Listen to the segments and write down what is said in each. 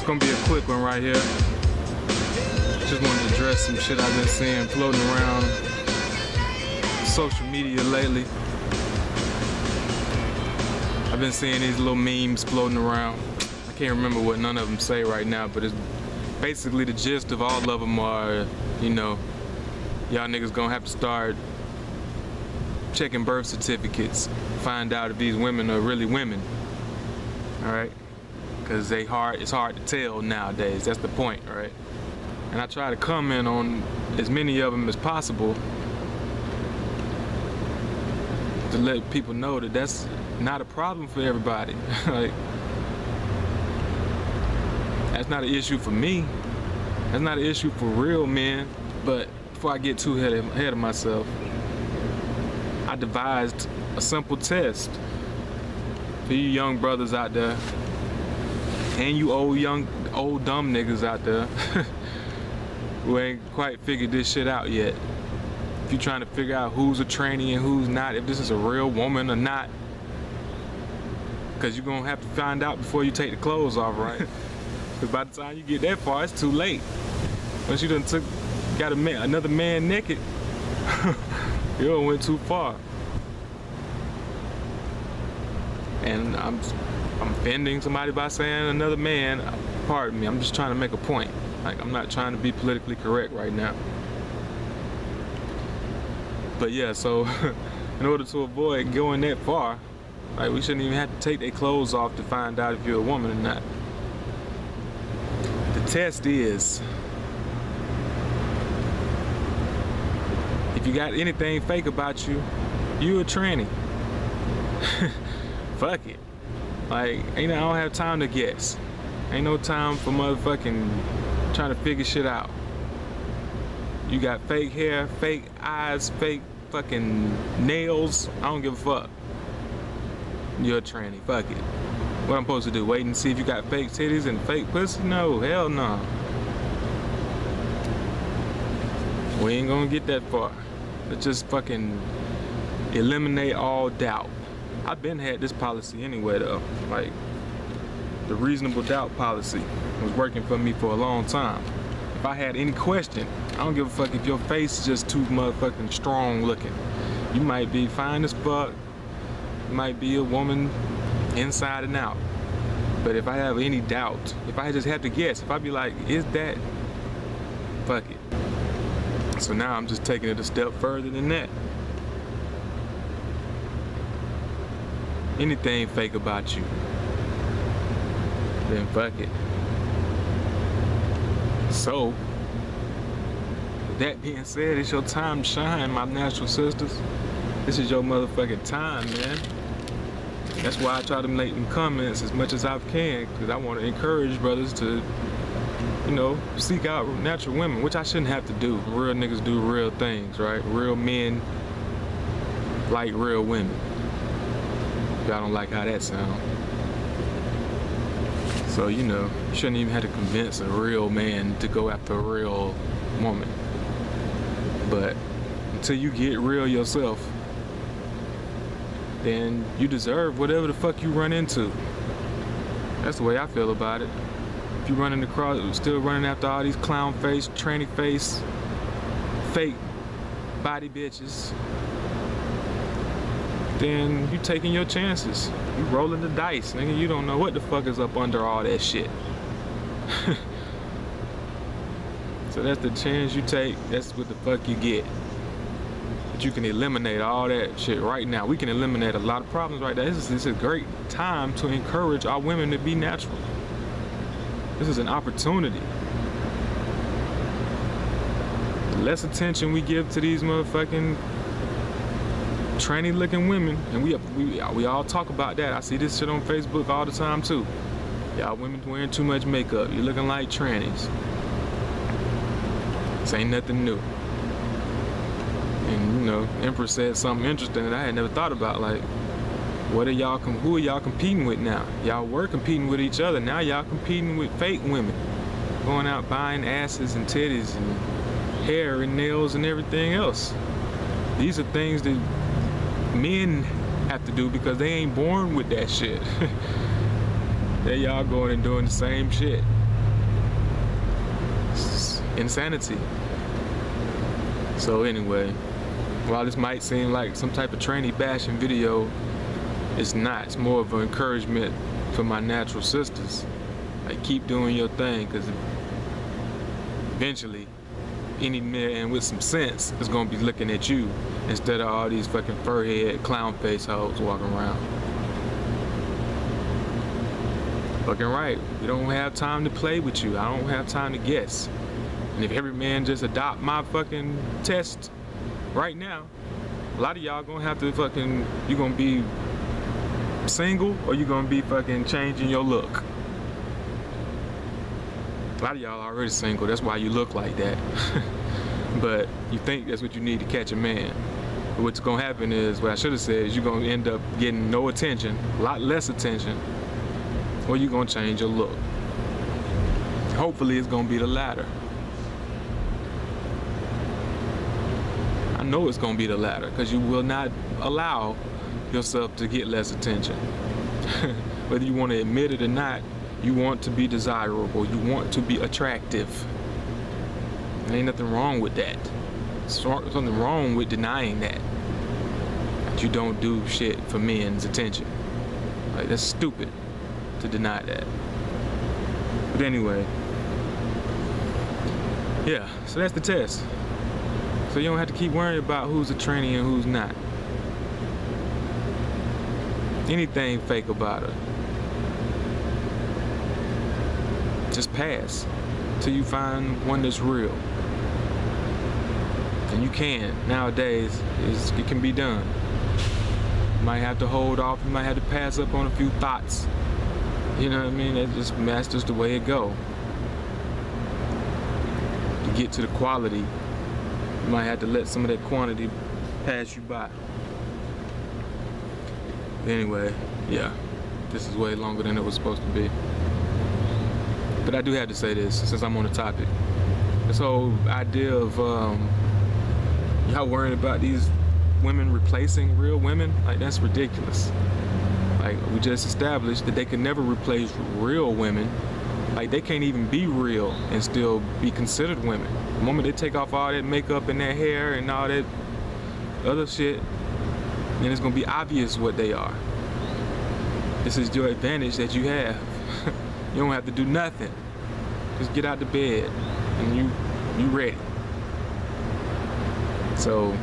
It's gonna be a quick one right here. Just wanted to address some shit I've been seeing floating around social media lately. I've been seeing these little memes floating around. I can't remember what none of them say right now, but it's basically the gist of all of them are, you know, y'all niggas gonna have to start checking birth certificates, find out if these women are really women. All right, because it's hard to tell nowadays. That's the point, right? And I try to comment on as many of them as possible to let people know that that's not a problem for everybody. Like, that's not an issue for me. That's not an issue for real men. But before I get too ahead of myself, I devised a simple test for you young brothers out there, and you old dumb niggas out there who ain't quite figured this shit out yet. If you're trying to figure out who's a tranny and who's not, if this is a real woman or not, because you're gonna have to find out before you take the clothes off, right? Because by the time you get that far, it's too late. Once you done got another man naked, you done went too far. And I'm offending somebody by saying another man. Pardon me, I'm just trying to make a point. Like, I'm not trying to be politically correct right now. But yeah, so in order to avoid going that far, like, we shouldn't even have to take their clothes off to find out if you're a woman or not. The test is, if you got anything fake about you, you a tranny. Fuck it. Like, I don't have time to guess. Ain't no time for motherfucking trying to figure shit out. You got fake hair, fake eyes, fake fucking nails. I don't give a fuck. You're a tranny. Fuck it. What I'm supposed to do? Wait and see if you got fake titties and fake pussy? No, hell no. We ain't gonna get that far. Let's just fucking eliminate all doubt. I've been had this policy anyway though. Like, the reasonable doubt policy was working for me for a long time. If I had any question, I don't give a fuck if your face is just too motherfucking strong looking. You might be fine as fuck. You might be a woman inside and out. But if I have any doubt, if I just have to guess, if I be like, is that? Fuck it. So now I'm just taking it a step further than that. Anything fake about you, then fuck it. So, with that being said, it's your time to shine, my natural sisters. This is your motherfucking time, man. That's why I try to make them comments as much as I can, because I want to encourage brothers to, you know, seek out natural women, which I shouldn't have to do. Real niggas do real things, right? Real men like real women. Y'all don't like how that sounds. So, you know, you shouldn't even have to convince a real man to go after a real woman. But until you get real yourself, then you deserve whatever the fuck you run into. That's the way I feel about it. If you running across, still running after all these clown face, tranny face, fake body bitches, then you taking your chances. You rolling the dice, nigga. You don't know what the fuck is up under all that shit. So that's the chance you take. That's what the fuck you get. But you can eliminate all that shit right now. We can eliminate a lot of problems right now. This is a great time to encourage our women to be natural. This is an opportunity. The less attention we give to these motherfucking tranny looking women, and we all talk about that. I see this shit on Facebook all the time too. Y'all women wearing too much makeup. You're looking like trannies. This ain't nothing new. And you know, Empress said something interesting that I had never thought about. Like, who are y'all competing with now? Y'all were competing with each other. Now y'all competing with fake women, going out buying asses and titties and hair and nails and everything else. These are things that men have to do because they ain't born with that shit. They y'all going and doing the same shit. insanity. So anyway, while this might seem like some type of tranny bashing video, it's not. It's more of an encouragement for my natural sisters. Like, keep doing your thing, because eventually any man with some sense is gonna be looking at you instead of all these fucking furhead clown face hoes walking around. Fucking right. We don't have time to play with you. I don't have time to guess. And if every man just adopt my fucking test right now, a lot of y'all gonna have to fucking, you gonna be single or you gonna be fucking changing your look. A lot of y'all already single, that's why you look like that. But you think that's what you need to catch a man. But what's gonna happen is, what I should have said is, you're gonna end up getting no attention, a lot less attention, or you're gonna change your look. Hopefully it's gonna be the latter. I know it's gonna be the latter, because you will not allow yourself to get less attention. Whether you want to admit it or not, you want to be desirable, you want to be attractive. There ain't nothing wrong with that. There's something wrong with denying that. That you don't do shit for men's attention. Like, that's stupid to deny that. But anyway, yeah, so that's the test. So you don't have to keep worrying about who's a tranny and who's not. Anything fake about her, just pass till you find one that's real. And you can, nowadays, it can be done. You might have to hold off, you might have to pass up on a few thoughts. You know what I mean? That's just the way it go. To get to the quality, you might have to let some of that quantity pass you by. Anyway, yeah, this is way longer than it was supposed to be. But I do have to say this, since I'm on the topic. This whole idea of y'all worrying about these women replacing real women, like, that's ridiculous. Like, we just established that they can never replace real women. Like, they can't even be real and still be considered women. The moment they take off all that makeup and their hair and all that other shit, then it's gonna be obvious what they are. This is your advantage that you have. You don't have to do nothing. Just get out the bed and you ready. So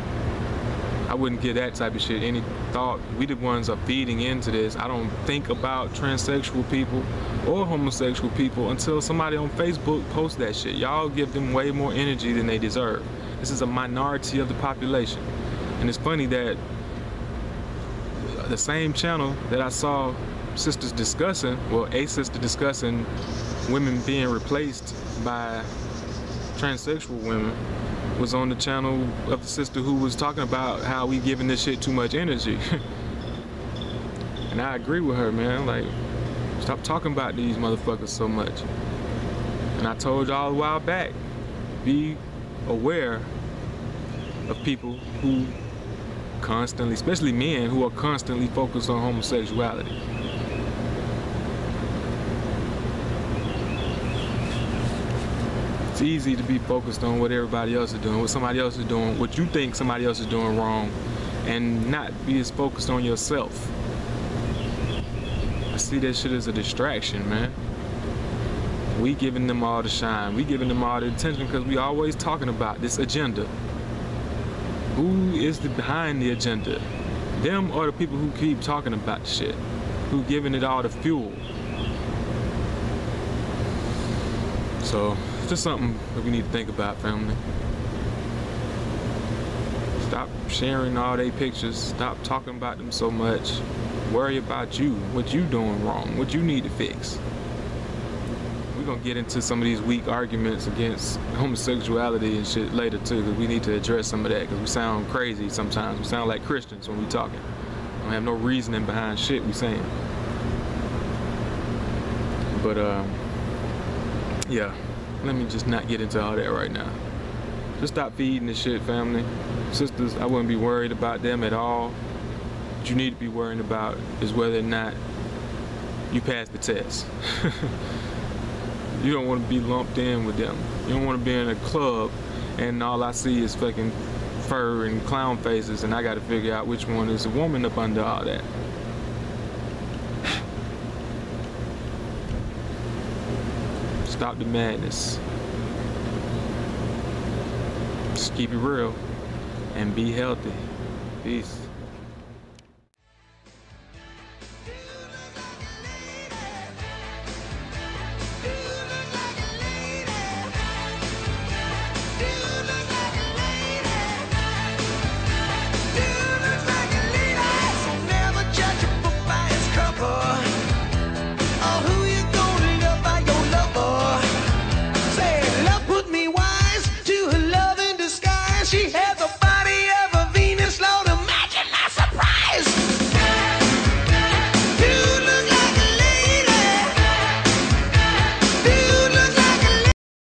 I wouldn't give that type of shit any thought. We the ones are feeding into this. I don't think about transsexual people or homosexual people until somebody on Facebook posts that shit. Y'all give them way more energy than they deserve. This is a minority of the population. And it's funny that the same channel that I saw sisters discussing, well, a sister discussing women being replaced by transsexual women, was on the channel of the sister who was talking about how we giving this shit too much energy. And I agree with her, man. Like, stop talking about these motherfuckers so much. And I told y'all a while back, be aware of people who constantly, especially men who are constantly focused on homosexuality. It's easy to be focused on what everybody else is doing, what somebody else is doing, what you think somebody else is doing wrong, and not be as focused on yourself. I see that shit as a distraction, man. We giving them all the shine, we giving them all the attention because we always talking about this agenda. Who is behind the agenda? Them or the people who keep talking about the shit, who giving it all the fuel. So, it's just something that we need to think about, family. Stop sharing all their pictures. Stop talking about them so much. Worry about you, what you doing wrong, what you need to fix. We're gonna get into some of these weak arguments against homosexuality and shit later too, because we need to address some of that, because we sound crazy sometimes. We sound like Christians when we talking. We don't have no reasoning behind shit we saying. But yeah, let me just not get into all that right now. Just stop feeding this shit, family. Sisters, I wouldn't be worried about them at all. What you need to be worrying about is whether or not you pass the test. You don't want to be lumped in with them. You don't want to be in a club and all I see is fucking fur and clown faces and I got to figure out which one is a woman up under all that. Stop the madness. Just keep it real and be healthy. Peace.